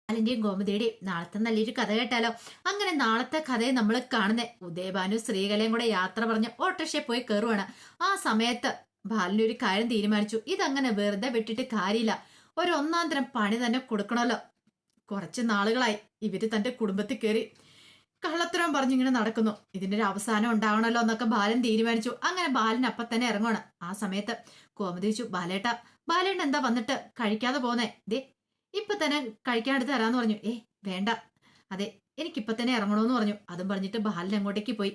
ബാലന്റെയും ഗോമതിയുടെയും നാളത്തെ നല്ലൊരു കഥ കേട്ടാലോ? അങ്ങനെ നാളത്തെ കഥയെ നമ്മൾ കാണുന്നേ ഉദയഭാനു ശ്രീകലയും കൂടെ യാത്ര പറഞ്ഞ് ഓട്ടോറിക്ഷയിൽ പോയി കയറുവാണ്. ആ സമയത്ത് ബാലന് ഒരു കാര്യം തീരുമാനിച്ചു. ഇതങ്ങനെ വെറുതെ വിട്ടിട്ട് കാര്യമില്ല, ഒരു ഒന്നാം തരം പണി തന്നെ കൊടുക്കണമല്ലോ. കുറച്ച് നാളുകളായി ഇവര് തന്റെ കുടുംബത്തിൽ കയറി കള്ളത്തരം പറഞ്ഞിങ്ങനെ നടക്കുന്നു. ഇതിന്റെ ഒരു അവസാനം ഉണ്ടാവണല്ലോ എന്നൊക്കെ ബാലൻ തീരുമാനിച്ചു. അങ്ങനെ ബാലൻ അപ്പൊ തന്നെ ഇറങ്ങുവാണ്. ആ സമയത്ത് കോമതി ചോദിച്ചു, ബാലേട്ടൻ എന്താ വന്നിട്ട് കഴിക്കാതെ പോന്നേ? ദേ ഇപ്പൊ തന്നെ കഴിക്കാനെടുത്ത് തരാന്ന് പറഞ്ഞു. വേണ്ട, അതെ എനിക്കിപ്പൊ തന്നെ ഇറങ്ങണമെന്ന് പറഞ്ഞു. അതും പറഞ്ഞിട്ട് ബാലൻ അങ്ങോട്ടേക്ക് പോയി.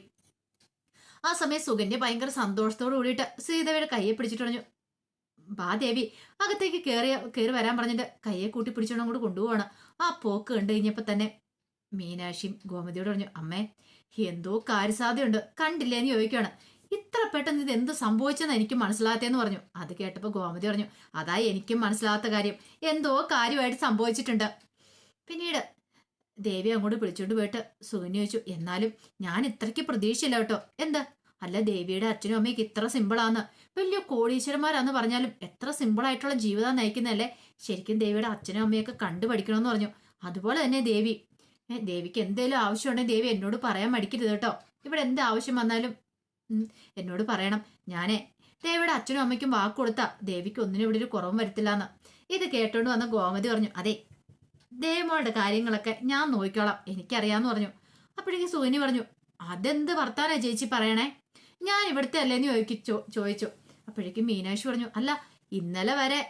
ആ സമയം സുകന്യ ഭയങ്കര സന്തോഷത്തോട് കൂടിയിട്ട് ശ്രീദേവിയുടെ കയ്യെ പിടിച്ചിട്ട് പറഞ്ഞു, ബാ ദേവി, അകത്തേക്ക് കയറി വരാൻ പറഞ്ഞിട്ട് കയ്യെ കൂട്ടി പിടിച്ചോണ്ട് അങ്ങോട്ട് കൊണ്ടുപോവാണ്. ആ പോക്ക് കണ്ടു കഴിഞ്ഞപ്പോ തന്നെ മീനാക്ഷിയും ഗോമതിയോട് പറഞ്ഞു, അമ്മേ എന്തോ കാര്യസാധ്യതയുണ്ട്, കണ്ടില്ലേന്ന് ചോദിക്കുകയാണ്. ഇത്ര പെട്ടെന്ന് ഇത് എന്ത് സംഭവിച്ചെന്ന് എനിക്ക് മനസ്സിലാകത്തേന്ന് പറഞ്ഞു. അത് കേട്ടപ്പോ ഗോമതി പറഞ്ഞു, അതാ എനിക്കും മനസ്സിലാകാത്ത കാര്യം, എന്തോ കാര്യമായിട്ട് സംഭവിച്ചിട്ടുണ്ട്. പിന്നീട് ദേവി അങ്ങോട്ട് വിളിച്ചോണ്ട് പോയിട്ട് സുകന്യ ചോദിച്ചു, എന്നാലും ഞാൻ ഇത്രയ്ക്ക് പ്രതീക്ഷയില്ല കേട്ടോ. എന്താ? അല്ല, ദേവിയുടെ അച്ഛനും അമ്മയ്ക്ക് ഇത്ര സിമ്പിളാന്ന്, വലിയ കോടീശ്വരന്മാരാന്ന് പറഞ്ഞാലും എത്ര സിമ്പിൾ ആയിട്ടുള്ള ജീവിതം നയിക്കുന്നതല്ലേ. ശരിക്കും ദേവിയുടെ അച്ഛനും അമ്മയൊക്കെ കണ്ടു പഠിക്കണമെന്ന് പറഞ്ഞു. അതുപോലെ തന്നെ ദേവിക്ക് എന്തേലും ആവശ്യമുണ്ടെങ്കിൽ ദേവി എന്നോട് പറയാൻ മടിക്കരുത് കേട്ടോ. ഇവിടെ എന്ത് ആവശ്യം വന്നാലും എന്നോട് പറയണം. ഞാനേ ദേവിയുടെ അച്ഛനും അമ്മയ്ക്കും വാക്ക് കൊടുത്താ ദേവിക്ക് ഒന്നിനും ഇവിടെ ഒരു കുറവും വരത്തില്ലാന്ന്. ഇത് കേട്ടോണ്ട് വന്ന ഗോമതി പറഞ്ഞു, അതെ ദേവമോളുടെ കാര്യങ്ങളൊക്കെ ഞാൻ നോക്കിക്കോളാം, എനിക്കറിയാന്ന് പറഞ്ഞു. അപ്പോഴേക്കും സുകന്യ പറഞ്ഞു, അതെന്ത് വർത്താനാ ചേച്ചി പറയണേ, ഞാൻ ഇവിടുത്തെ അല്ലേന്ന് ചോദിച്ചു. അപ്പോഴേക്കും മീനാക്ഷി പറഞ്ഞു, അല്ല ഇന്നലെ വരെ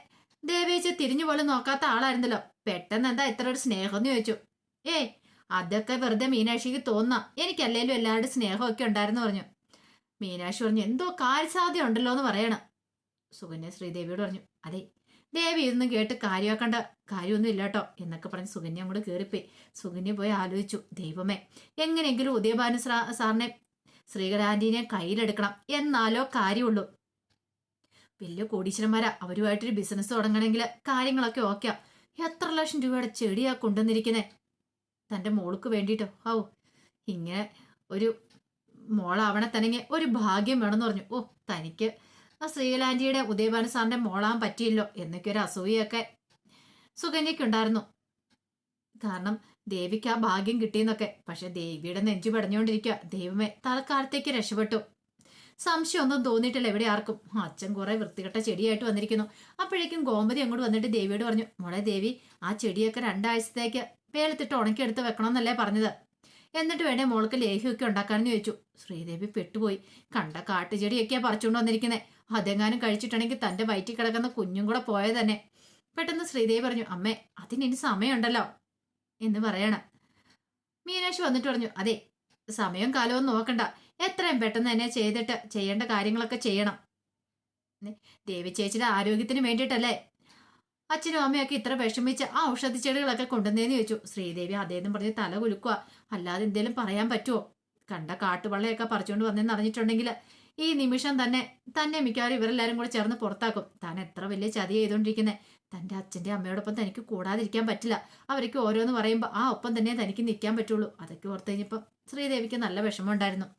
ദേവേച്ചി തിരിഞ്ഞു പോലും നോക്കാത്ത ആളായിരുന്നല്ലോ, പെട്ടെന്ന് എന്താ ഇത്ര ഒരു സ്നേഹം എന്ന് ചോദിച്ചു. അതൊക്കെ വെറുതെ മീനാക്ഷിക്ക് തോന്നാം, എനിക്കല്ലേലും എല്ലാവരുടെ സ്നേഹമൊക്കെ ഉണ്ടായിരുന്നു പറഞ്ഞു. മീനാക്ഷി പറഞ്ഞു, എന്തോ കാര്യസാധ്യത ഉണ്ടല്ലോ എന്ന് പറയണം. സുകന്യ ശ്രീദേവിയോട് പറഞ്ഞു, അതെ ദേവി ഇതൊന്നും കേട്ട് കാര്യമാക്കേണ്ട കാര്യമൊന്നും ഇല്ല കേട്ടോ എന്നൊക്കെ പറഞ്ഞ് സുകന്യ അങ്ങോട്ട് കയറിപ്പോയി. സുകന്യ പോയി ആലോചിച്ചു, ദൈവമേ എങ്ങനെയെങ്കിലും ഉദയഭാനു സാറിനെ ശ്രീകരാന്റീനെ കയ്യിലെടുക്കണം, എന്നാലോ കാര്യമുള്ളൂ. വലിയ കോടീശ്വരന്മാരാ, അവരുമായിട്ടൊരു ബിസിനസ് തുടങ്ങണമെങ്കിൽ കാര്യങ്ങളൊക്കെ ഓക്കെയാ. എത്ര ലക്ഷം രൂപയുടെ ചെടിയാ കൊണ്ടുവന്നിരിക്കുന്നേ തന്റെ മോൾക്ക് വേണ്ടിയിട്ടോ. ഇങ്ങനെ ഒരു മോളാവണെ തന്നെ ഒരു ഭാഗ്യം വേണമെന്ന് പറഞ്ഞു. തനിക്ക് ആ ശ്രീകലാന്റിയുടെ ഉദയഭാനു സാറിന്റെ മോളാൻ പറ്റിയില്ലോ എന്നൊക്കെ ഒരു അസൂയൊക്കെ സുകന്യക്കുണ്ടായിരുന്നു. കാരണം ദേവിക്ക് ആ ഭാഗ്യം കിട്ടിയെന്നൊക്കെ. പക്ഷെ ദേവിയുടെ നെഞ്ചു പടഞ്ഞുകൊണ്ടിരിക്കുക. ദൈവമേ തൽക്കാലത്തേക്ക് രക്ഷപ്പെട്ടു. സംശയമൊന്നും തോന്നിയിട്ടില്ല എവിടെ ആർക്കും. അച്ഛൻ കുറെ വൃത്തികെട്ട ചെടിയായിട്ട് വന്നിരിക്കുന്നു. അപ്പോഴേക്കും ഗോമതി അങ്ങോട്ട് വന്നിട്ട് ദേവിയോട് പറഞ്ഞു, മോളെ ദേവി, ആ ചെടിയൊക്കെ 2 ആഴ്ചത്തേക്ക് വേലത്തിട്ട് ഉണക്കിയെടുത്ത് വെക്കണമെന്നല്ലേ പറഞ്ഞത്, എന്നിട്ട് വേണേ മോൾക്ക് ലേഹ്യമൊക്കെ ഉണ്ടാക്കാനെന്ന് ചോദിച്ചു. ശ്രീദേവി പെട്ടുപോയി. കണ്ട കാട്ടുചെടിയൊക്കെയാ പറിച്ചുകൊണ്ട് വന്നിരിക്കുന്നത്, അതെങ്ങാനും കഴിച്ചിട്ടുണ്ടെങ്കിൽ തന്റെ വയറ്റിൽ കിടക്കുന്ന കുഞ്ഞും കൂടെ പോയത് തന്നെ. പെട്ടെന്ന് ശ്രീദേവി പറഞ്ഞു, അമ്മേ അതിനി സമയമുണ്ടല്ലോ എന്ന് പറയണം. മീനാക്ഷി വന്നിട്ട് പറഞ്ഞു, അതെ സമയം കാലവും നോക്കണ്ട, എത്രയും പെട്ടെന്ന് തന്നെ ചെയ്യേണ്ട കാര്യങ്ങളൊക്കെ ചെയ്യണം. ദേവി ചേച്ചിയുടെ ആരോഗ്യത്തിന് വേണ്ടിയിട്ടല്ലേ അച്ഛനും അമ്മയൊക്കെ ഇത്ര വിഷമിച്ച് ആ ഔഷധ ചെടികളൊക്കെ കൊണ്ടുവന്നേന്ന് ചോദിച്ചു. ശ്രീദേവി അതേന്നും പറഞ്ഞ് തല കുലുക്കുക. അല്ലാതെ എന്തേലും പറയാൻ പറ്റുമോ? കണ്ട കാട്ടുവള്ളയൊക്കെ പറിച്ചുകൊണ്ട് വന്നെന്ന് അറിഞ്ഞിട്ടുണ്ടെങ്കിൽ ഈ നിമിഷം തന്നെ മിക്കവാറും ഇവരെല്ലാരും കൂടെ ചേർന്ന് പുറത്താക്കും. താൻ എത്ര വലിയ ചതി ചെയ്തുകൊണ്ടിരിക്കുന്നത്, തന്റെ അച്ഛന്റെ അമ്മയോടൊപ്പം തനിക്ക് കൂടാതിരിക്കാൻ പറ്റില്ല. അവർക്ക് ഓരോന്ന് പറയുമ്പോൾ ആ ഒപ്പം തന്നെ തനിക്ക് നിൽക്കാൻ പറ്റുള്ളൂ. അതൊക്കെ ഓർത്ത് കഴിഞ്ഞപ്പോൾ ശ്രീദേവിക്ക് നല്ല വിഷമമുണ്ടായിരുന്നു.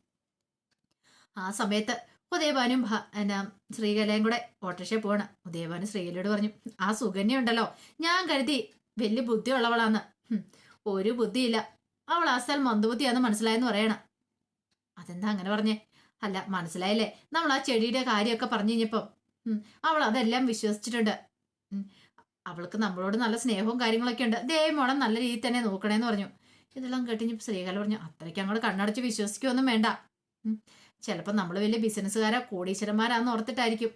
ആ സമയത്ത് ഉദയഭാനും ശ്രീകലയും കൂടെ ഓട്ടോറിക്ഷയിൽ പോവാണ്. ഉദയഭാനു ശ്രീകലയോട് പറഞ്ഞു, ആ സുകന്യ ഉണ്ടല്ലോ, ഞാൻ കരുതി വലിയ ബുദ്ധിയുള്ളവളാന്ന്. ഒരു ബുദ്ധിയില്ല, അവൾ അസൽ മന്ദബുദ്ധിയാന്ന് മനസ്സിലായെന്ന് പറയണം. അതെന്താ അങ്ങനെ പറഞ്ഞേ? അല്ല മനസ്സിലായില്ലേ, നമ്മൾ ആ ചെടിയുടെ കാര്യമൊക്കെ പറഞ്ഞു കഴിഞ്ഞപ്പം അവൾ അതെല്ലാം വിശ്വസിച്ചിട്ടുണ്ട്. അവൾക്ക് നമ്മളോട് നല്ല സ്നേഹവും കാര്യങ്ങളൊക്കെ ഉണ്ട്. ദേവമോളം നല്ല രീതിയിൽ തന്നെ നോക്കണേന്ന് പറഞ്ഞു. ഇതെല്ലാം കേട്ടിഞ്ഞപ്പോൾ ശ്രീകല പറഞ്ഞു, അത്രയ്ക്ക് അങ്ങോട്ട് കണ്ണടച്ച് വിശ്വസിക്കുകയൊന്നും വേണ്ട. ചിലപ്പോൾ നമ്മൾ വലിയ ബിസിനസ്സുകാരാ കോടീശ്വരന്മാരാന്ന് ഓർത്തിട്ടായിരിക്കും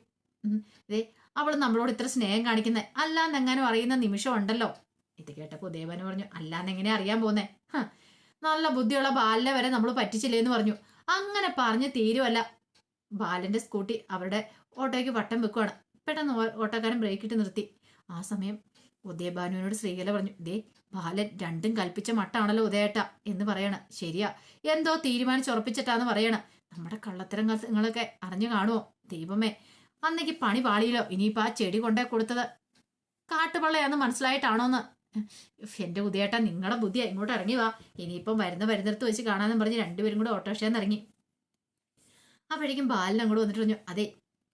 അവൾ നമ്മളോട് ഇത്ര സ്നേഹം കാണിക്കുന്നത്, അല്ലാന്നെങ്ങാനും അറിയുന്ന നിമിഷം ഉണ്ടല്ലോ. ഇത് കേട്ടപ്പോൾ ഉദയഭാനു പറഞ്ഞു, അല്ലാന്നെങ്ങനെ അറിയാൻ പോന്നേ? നല്ല ബുദ്ധിയുള്ള ബാലനെ വരെ നമ്മൾ പറ്റിച്ചില്ലേന്ന് പറഞ്ഞു. അങ്ങനെ പറഞ്ഞ് തീരുവല്ല. ബാലന്റെ സ്കൂട്ടി അവരുടെ ഓട്ടോയ്ക്ക് വട്ടം വെക്കുവാണ്. പെട്ടെന്ന് ഓട്ടോക്കാരൻ ബ്രേക്ക് ഇട്ട് നിർത്തി. ആ സമയം ഉദയഭാനുവിനോട് ശ്രീകല പറഞ്ഞു, ബാലൻ രണ്ടും കൽപ്പിച്ച മട്ടാണല്ലോ ഉദയേട്ട എന്ന് പറയണ. ശരിയാ, എന്തോ തീരുമാനിച്ചുറപ്പിച്ചിട്ടാന്ന് പറയണ. നമ്മുടെ കള്ളത്തരങ്ങളൊക്കെ അറിഞ്ഞു കാണുമോ? ദൈവമേ, അന്നേക്ക് പണി പാളിയില്ലോ. ഇനിയിപ്പോ ആ ചെടി കൊണ്ടേ കൊടുത്തത് കാട്ടുപള്ളയാന്ന് മനസ്സിലായിട്ടാണോന്ന്. എന്റെ ഉദയേട്ട, നിങ്ങളുടെ ബുദ്ധിയാ, ഇങ്ങോട്ട് ഇറങ്ങി വാ, ഇനിയിപ്പം വരുന്നിടത്ത് വെച്ച് കാണാന്നും പറഞ്ഞ് രണ്ടുപേരും കൂടെ ഓട്ടോറിക്ഷയിൽ ഇറങ്ങി. അപ്പോഴേക്കും ബാലൻ അങ്ങോട്ട് വന്നിട്ട് പറഞ്ഞു, അതെ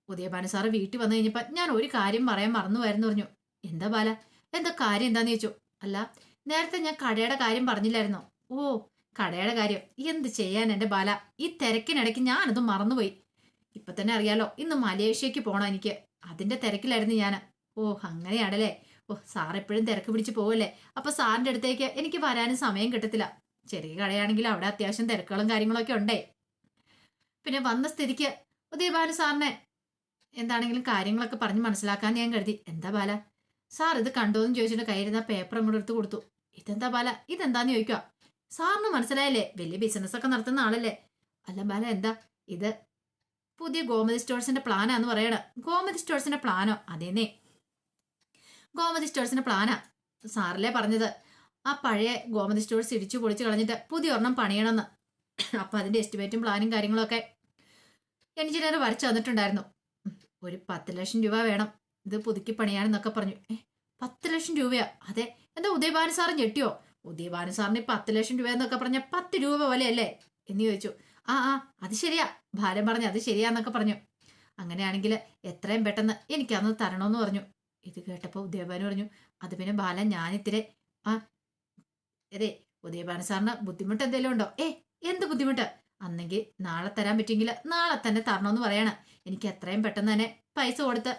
ഉദയഭാനു സാറ് വീട്ടിൽ വന്നു കഴിഞ്ഞപ്പോ ഞാൻ ഒരു കാര്യം പറയാൻ മറന്നു പോയെന്ന് പറഞ്ഞു. എന്താ ബാല, എന്താ കാര്യം എന്താന്ന് ചോദിച്ചു. അല്ല നേരത്തെ ഞാൻ കടയുടെ കാര്യം പറഞ്ഞില്ലായിരുന്നോ? ഓ, കടയുടെ കാര്യം എന്ത് ചെയ്യാൻ എന്റെ ബാല, ഈ തിരക്കിനിടയ്ക്ക് ഞാനത് മറന്നുപോയി. ഇപ്പൊ തന്നെ അറിയാലോ, ഇന്ന് മലേഷ്യക്ക് പോണം എനിക്ക്. അതിന്റെ തിരക്കിലായിരുന്നു ഞാൻ. ഓ, അങ്ങനെയാണല്ലേ. ഓ, സാർ എപ്പോഴും തിരക്ക് പിടിച്ച് പോവല്ലേ. അപ്പൊ സാറിന്റെ അടുത്തേക്ക് എനിക്ക് വരാനും സമയം കിട്ടത്തില്ല. ചെറിയ കടയാണെങ്കിൽ അവിടെ അത്യാവശ്യം തിരക്കുകളും കാര്യങ്ങളൊക്കെ ഉണ്ടേ. പിന്നെ വന്ന സ്ഥിതിക്ക് ഉദയഭാനു സാറിനെ എന്താണെങ്കിലും കാര്യങ്ങളൊക്കെ പറഞ്ഞ് മനസ്സിലാക്കാൻ ഞാൻ കരുതി. എന്താ ബാല, സാർ ഇത് കണ്ടോന്ന് ചോദിച്ചിട്ട് കയ്യിരുന്ന പേപ്പർ അങ്ങോട്ട് എടുത്ത് കൊടുത്തു. ഇതെന്താ ബാല, ഇതെന്താന്ന് ചോദിക്കുക. സാറിന് മനസ്സിലായല്ലേ, വലിയ ബിസിനസ് ഒക്കെ നടത്തുന്ന ആളല്ലേ. അല്ല ബാല, എന്താ ഇത്? പുതിയ ഗോമതി സ്റ്റോഴ്സിന്റെ പ്ലാനാന്ന് പറയണ. ഗോമതി സ്റ്റോഴ്സിന്റെ പ്ലാനോ? അതേന്നേ, ഗോമതി സ്റ്റോഴ്സിന്റെ പ്ലാനാ. സാറല്ലേ പറഞ്ഞത് ആ പഴയ ഗോമതി സ്റ്റോഴ്സ് ഇടിച്ചു പൊളിച്ച് കളഞ്ഞിട്ട് പുതിയ ഒരെണ്ണം പണിയണമെന്ന്. അപ്പൊ അതിന്റെ എസ്റ്റിമേറ്റും പ്ലാനും കാര്യങ്ങളൊക്കെ എഞ്ചിനീയർ വരച്ചു തന്നിട്ടുണ്ടായിരുന്നു. ഒരു 10 ലക്ഷം രൂപ വേണം ഇത് പുതുക്കി പണിയാനെന്നൊക്കെ പറഞ്ഞു. 10 ലക്ഷം രൂപയാ? അതെ. എന്താ ഉദയഭാനു സാറ് ഞെട്ടിയോ? ഉദയഭാനു സാറിന് 10 ലക്ഷം രൂപ എന്നൊക്കെ പറഞ്ഞ 10 രൂപ പോലെയല്ലേ എന്ന് ചോദിച്ചു. ആ ആ, അത് ശരിയാ, ഭാരം പറഞ്ഞു, അത് ശരിയാന്നൊക്കെ പറഞ്ഞു. അങ്ങനെയാണെങ്കിൽ എത്രയും പെട്ടെന്ന് എനിക്കന്ന് തരണമെന്ന് പറഞ്ഞു. ഇത് കേട്ടപ്പോൾ ഉദയഭാനു പറഞ്ഞു, അത് പിന്നെ ബാലൻ ഞാനിത്തിരി ആ അതെ, ഉദയഭാനു സാറിന് ബുദ്ധിമുട്ട് എന്തെങ്കിലും ഉണ്ടോ? എന്ത് ബുദ്ധിമുട്ട്? അന്നെങ്കിൽ നാളെ തരാൻ പറ്റുമെങ്കിൽ നാളെ തന്നെ തരണമെന്ന് പറയണം. എനിക്ക് എത്രയും പെട്ടെന്ന് തന്നെ പൈസ കൊടുത്ത്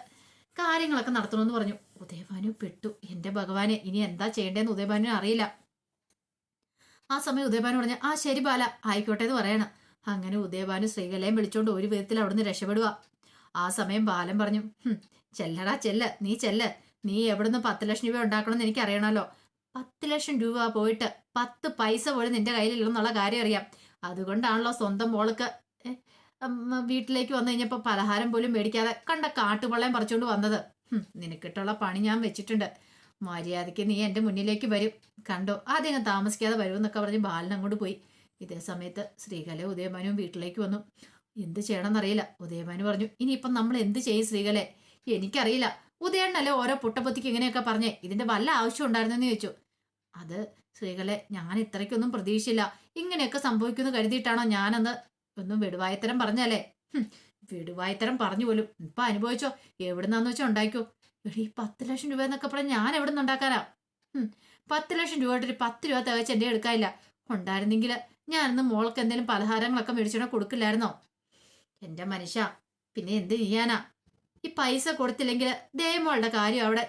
കാര്യങ്ങളൊക്കെ നടത്തണമെന്ന് പറഞ്ഞു. ഉദയഭാനു പെട്ടു. എന്റെ ഭഗവാനെ, ഇനി എന്താ ചെയ്യേണ്ടതെന്ന് ഉദയഭാനു അറിയില്ല. ആ സമയം ഉദയഭാനു പറഞ്ഞ, ആ ശരി ബാല, ആയിക്കോട്ടെ എന്ന് പറയണം. അങ്ങനെ ഉദയഭാനു ശ്രീകലയും വിളിച്ചോണ്ട് ഒരു വിധത്തിൽ അവിടുന്ന് രക്ഷപ്പെടുക. ആ സമയം ബാലൻ പറഞ്ഞു, ചെല്ലടാ ചെല്ല്, നീ ചെല്ല്. നീ എവിടുന്ന് 10 ലക്ഷം രൂപ ഉണ്ടാക്കണമെന്ന് എനിക്ക് അറിയണമല്ലോ. 10 ലക്ഷം രൂപ പോയിട്ട് 10 പൈസ പോലും നിന്റെ കയ്യിലില്ലെന്നുള്ള കാര്യം അറിയാം. അതുകൊണ്ടാണല്ലോ സ്വന്തം മോൾക്ക് വീട്ടിലേക്ക് വന്നു കഴിഞ്ഞപ്പോ പലഹാരം പോലും മേടിക്കാതെ കണ്ട കാട്ടുപള്ളയും പറിച്ചുകൊണ്ട് വന്നത്. നിനക്കിട്ടുള്ള പണി ഞാൻ വെച്ചിട്ടുണ്ട്. മര്യാദയ്ക്ക് നീ എന്റെ മുന്നിലേക്ക് വരും, കണ്ടോ, ആദ്യം താമസിക്കാതെ വരും എന്നൊക്കെ പറഞ്ഞ് ബാലൻ അങ്ങോട്ട് പോയി. ഇതേ സമയത്ത് ശ്രീകല ഉദയഭാനുവും വീട്ടിലേക്ക് വന്നു. എന്ത് ചെയ്യണമെന്നറിയില്ല. ഉദയഭാനു പറഞ്ഞു, ഇനിയിപ്പം നമ്മൾ എന്ത് ചെയ്യും ശ്രീകലെ? എനിക്കറിയില്ല. ഉദയണ്ണല്ലേ ഓരോ പുട്ടപ്പൊത്തിക്ക് ഇങ്ങനെയൊക്കെ പറഞ്ഞേ, ഇതിന്റെ വല്ല ആവശ്യം ഉണ്ടായിരുന്നെന്ന് ചോദിച്ചു. അത് ശ്രീകലെ, ഞാൻ ഇത്രയ്ക്കൊന്നും പ്രതീക്ഷയില്ല. ഇങ്ങനെയൊക്കെ സംഭവിക്കുമെന്ന് കരുതിയിട്ടാണോ ഞാനന്ന് ഒന്നും വെടുവായത്തരം പറഞ്ഞല്ലേ? വെടുവായത്തരം പറഞ്ഞു പോലും. ഇപ്പൊ അനുഭവിച്ചോ, എവിടുന്നാന്ന് വെച്ചാൽ ഉണ്ടാക്കിയോ. എടീ, 10 ലക്ഷം രൂപ എന്നൊക്കെ പറഞ്ഞ ഞാൻ എവിടെ നിന്ന് ഉണ്ടാക്കാനാ? 10 ലക്ഷം രൂപ ഒരു 10 രൂപ തികച്ച് എന്റെ എടുക്കാനില്ല. ഉണ്ടായിരുന്നെങ്കിൽ ഞാനിന്ന് മോൾക്ക് എന്തെങ്കിലും പലഹാരങ്ങളൊക്കെ മേടിച്ചോടെ കൊടുക്കില്ലായിരുന്നോ? എന്റെ മനുഷ്യ, പിന്നെ എന്ത് ചെയ്യാനാ? ഈ പൈസ കൊടുത്തില്ലെങ്കിൽ ദേവമോളുടെ കാര്യം അവിടെ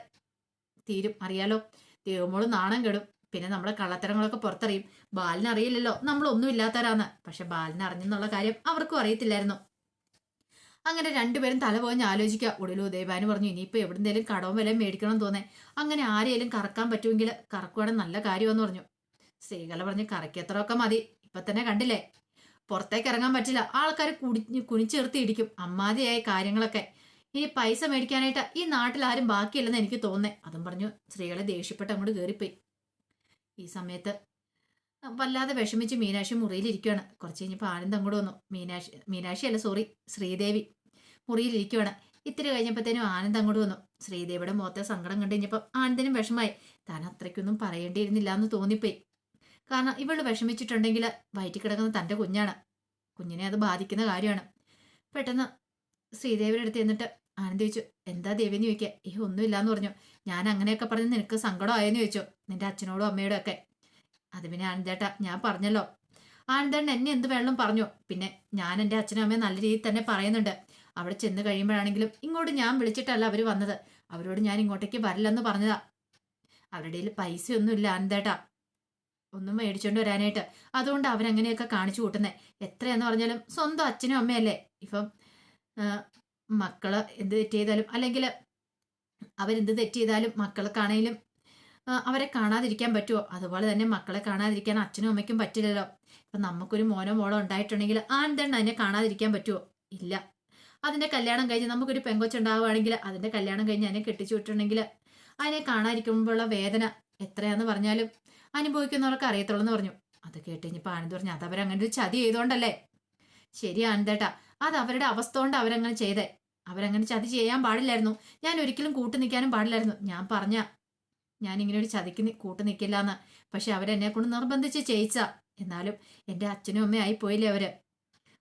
തീരും, അറിയാലോ. ദേവമോള് നാണം കെടും. പിന്നെ നമ്മുടെ കള്ളത്തരങ്ങളൊക്കെ പുറത്തറിയും. ബാലിന് അറിയില്ലല്ലോ നമ്മളൊന്നും ഇല്ലാത്തവരാന്ന്. പക്ഷെ ബാലിന് അറിഞ്ഞെന്നുള്ള കാര്യം അവർക്കും അറിയത്തില്ലായിരുന്നു. അങ്ങനെ രണ്ടുപേരും തല പോഞ്ഞ് ആലോചിക്കുക. ഒടുവിൽ ഉദയഭാനു പറഞ്ഞു, ഇനിയിപ്പോ എവിടെന്തേലും കടവും വിലയും മേടിക്കണം തോന്നേ. അങ്ങനെ ആരെയും കറക്കാൻ പറ്റുമെങ്കിൽ കറക്കുവാണെങ്കിൽ നല്ല കാര്യമെന്ന് പറഞ്ഞു. സ്ത്രീകളെ പറഞ്ഞ് കറക്കിയത്രയൊക്കെ മതി. ഇപ്പൊ തന്നെ കണ്ടില്ലേ, പുറത്തേക്ക് ഇറങ്ങാൻ പറ്റില്ല. ആൾക്കാർ കുനിച്ചേർത്തി ഇടിക്കും. അമ്മാതിയായ കാര്യങ്ങളൊക്കെ. ഇനി പൈസ മേടിക്കാനായിട്ട് ഈ നാട്ടിൽ ആരും ബാക്കിയില്ലെന്ന് എനിക്ക് തോന്നേ. അതും പറഞ്ഞു സ്ത്രീകളെ ദേഷ്യപ്പെട്ട് അങ്ങോട്ട് കയറിപ്പോയി. ഈ സമയത്ത് വല്ലാതെ വിഷമിച്ച് മീനാക്ഷി മുറിയിലിരിക്കുകയാണ്. കുറച്ച് കഴിഞ്ഞപ്പോൾ ആനന്ദ് അങ്ങോട്ട് വന്നു. മീനാക്ഷി അല്ല, സോറി, ശ്രീദേവി മുറിയിലിരിക്കുകയാണ്. ഇത്തിരി കഴിഞ്ഞപ്പോഴത്തേനും ആനന്ദ് അങ്ങോട്ട് വന്നു. ശ്രീദേവിയുടെ മുഖത്തെ സങ്കടം കണ്ടു കഴിഞ്ഞപ്പോൾ ആനന്ദിനും വിഷമായി. താൻ അത്രയ്ക്കൊന്നും പറയേണ്ടിയിരുന്നില്ല എന്ന് തോന്നിപ്പോയി. കാരണം ഇവള് വിഷമിച്ചിട്ടുണ്ടെങ്കിൽ വയറ്റിൽ കിടക്കുന്ന തൻ്റെ കുഞ്ഞാണ്. കുഞ്ഞിനെ അത് ബാധിക്കുന്ന കാര്യമാണ്. പെട്ടെന്ന് ശ്രീദേവിയുടെ അടുത്ത് എന്നിട്ട് ആനന്ദ് ചോദിച്ചു, എന്താ ദേവിന്ന് ചോദിക്കുക. ഒന്നുമില്ലാന്ന് പറഞ്ഞു. ഞാൻ അങ്ങനെയൊക്കെ പറഞ്ഞ് നിനക്ക് സങ്കടമായെന്ന് ചോദിച്ചു, നിന്റെ അച്ഛനോടും അമ്മയോടും ഒക്കെ. അത് പിന്നെ ആനന്ദേട്ടാ, ഞാൻ പറഞ്ഞല്ലോ. ആനന്ദേട്ടൻ എന്നെ എന്ത് വേണമെങ്കിലും പറഞ്ഞു. പിന്നെ ഞാൻ എൻ്റെ അച്ഛനും അമ്മയും നല്ല രീതിയിൽ തന്നെ പറയുന്നുണ്ട്. അവിടെ ചെന്ന് കഴിയുമ്പോഴാണെങ്കിലും ഇങ്ങോട്ട് ഞാൻ വിളിച്ചിട്ടല്ല അവർ വന്നത്. അവരോട് ഞാൻ ഇങ്ങോട്ടേക്ക് വരില്ലെന്ന് പറഞ്ഞതാ. അവരുടെ കയ്യിൽ പൈസയൊന്നും ഇല്ല ആനന്ദേട്ടാ, ഒന്നും മേടിച്ചോണ്ട് വരാനായിട്ട്. അതുകൊണ്ട് അവരങ്ങനെയൊക്കെ കാണിച്ചു കൂട്ടുന്നേ. എത്രയെന്ന് പറഞ്ഞാലും സ്വന്തം അച്ഛനും അമ്മയല്ലേ. ഇപ്പം മക്കള് എന്ത് തെറ്റ് ചെയ്താലും അല്ലെങ്കിൽ അവരെന്ത് തെറ്റ് ചെയ്താലും മക്കൾക്കാണേലും അവരെ കാണാതിരിക്കാൻ പറ്റുമോ? അതുപോലെ തന്നെ മക്കളെ കാണാതിരിക്കാൻ അച്ഛനും അമ്മയ്ക്കും പറ്റില്ലല്ലോ. ഇപ്പം നമുക്കൊരു മോനോ മോളോ ഉണ്ടായിട്ടുണ്ടെങ്കിൽ ആനന്ദേണ്ണ അതിനെ കാണാതിരിക്കാൻ പറ്റുമോ? ഇല്ല. അതിന്റെ കല്യാണം കഴിഞ്ഞ് നമുക്കൊരു പെങ്കൊച്ചുണ്ടാവുകയാണെങ്കിൽ അതിന്റെ കല്യാണം കഴിഞ്ഞ് അതിനെ കെട്ടിച്ചു വിട്ടിട്ടുണ്ടെങ്കിൽ അതിനെ കാണാതിരിക്കുമ്പോഴുള്ള വേദന എത്രയാന്ന് പറഞ്ഞാലും അനുഭവിക്കുന്നവർക്ക് അറിയത്തുള്ളൂ എന്ന് പറഞ്ഞു. അത് കേട്ട് കഴിഞ്ഞപ്പോൾ ആനന്ദ് പറഞ്ഞു, അത് അവരങ്ങനെ ഒരു ചതി ചെയ്തോണ്ടല്ലേ. ശരി ആനന്ദേട്ടാ, അത് അവരുടെ അവസ്ഥ കൊണ്ട് അവരങ്ങനെ ചെയ്തേ. അവരങ്ങനെ ചതി ചെയ്യാൻ പാടില്ലായിരുന്നു. ഞാൻ ഒരിക്കലും കൂട്ടു നിൽക്കാനും പാടില്ലായിരുന്നു. ഞാൻ ഇങ്ങനെ ഒരു ചതിക്ക് കൂട്ടു നിൽക്കില്ലാന്ന്. പക്ഷെ അവരെന്നെ കൊണ്ട് നിർബന്ധിച്ച് ചെയ്യിച്ച. എന്നാലും എൻ്റെ അച്ഛനും അമ്മയും ആയി പോയില്ലേ അവര്.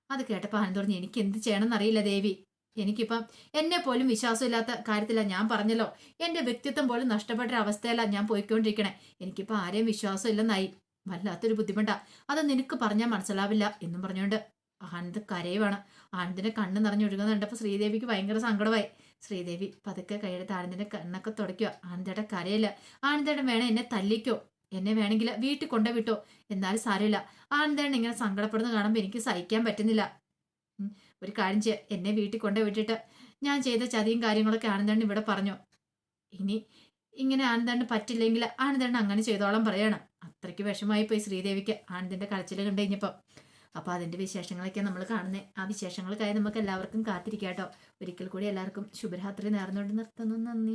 അത് കേട്ടപ്പോൾ ആനന്ദ് പറഞ്ഞു, എനിക്ക് എന്ത് ചെയ്യണമെന്ന് അറിയില്ല ദേവി. എനിക്കിപ്പം എന്നെ പോലും വിശ്വാസമില്ലാത്ത കാര്യത്തിലാണ് ഞാൻ പറഞ്ഞല്ലോ. എന്റെ വ്യക്തിത്വം പോലും നഷ്ടപ്പെട്ട അവസ്ഥയിലാണ് ഞാൻ പോയിക്കൊണ്ടിരിക്കണേ. എനിക്കിപ്പോൾ ആരെയും വിശ്വാസം ഇല്ലെന്നായി. വല്ലാത്തൊരു ബുദ്ധിമുട്ടാ. അത് നിനക്ക് പറഞ്ഞാൽ മനസ്സിലാവില്ല എന്നും പറഞ്ഞുകൊണ്ട് ആനന്ദ് കരയുവാണ്. ആനന്ദിന്റെ കണ്ണ് നിറഞ്ഞൊഴുകുന്ന കണ്ടപ്പോൾ ശ്രീദേവിക്ക് ഭയങ്കര സങ്കടമായി. ശ്രീദേവി പതുക്കെ കൈയെടുത്ത് ആനന്ദിന്റെ കണ്ണൊക്കെ തുടയ്ക്കുക. ആനന്ദേട്ട കരയില്ല. ആനന്ദേട്ടൻ വേണേ എന്നെ തല്ലിക്കോ, എന്നെ വേണമെങ്കിൽ വീട്ടിൽ കൊണ്ടുവിട്ടോ, എന്നാലും സാരമില്ല. ആനന്ദേട്ടൻ ഇങ്ങനെ സങ്കടപ്പെടുന്ന കാണുമ്പോൾ എനിക്ക് സഹിക്കാൻ പറ്റുന്നില്ല. ഒരു കാര്യം ചെയ്യാം, എന്നെ വീട്ടിൽ കൊണ്ടുവിട്ടിട്ട് ഞാൻ ചെയ്ത ചതിയും കാര്യങ്ങളൊക്കെ ആനന്ദേട്ടൻ ഇവിടെ പറഞ്ഞു. ഇനി ഇങ്ങനെ ആനന്ദേട്ടന് പറ്റില്ലെങ്കിൽ ആനന്ദേട്ടൻ അങ്ങനെ ചെയ്തോളം പറയണം. അത്രയ്ക്ക് വിഷമായി പോയി ശ്രീദേവിക്ക് ആനന്ദിന്റെ കരച്ചിൽ കണ്ടു കഴിഞ്ഞപ്പോൾ. അപ്പോൾ അതിന്റെ വിശേഷങ്ങളൊക്കെ നമ്മൾ കാണുന്നത്. ആ വിശേഷങ്ങൾക്കായി നമുക്ക് എല്ലാവർക്കും കാത്തിരിക്കാം കേട്ടോ. ഒരിക്കൽ കൂടി എല്ലാവർക്കും ശുഭരാത്രി നേർന്നുകൊണ്ട് നിർത്തുന്നു. നന്ദി.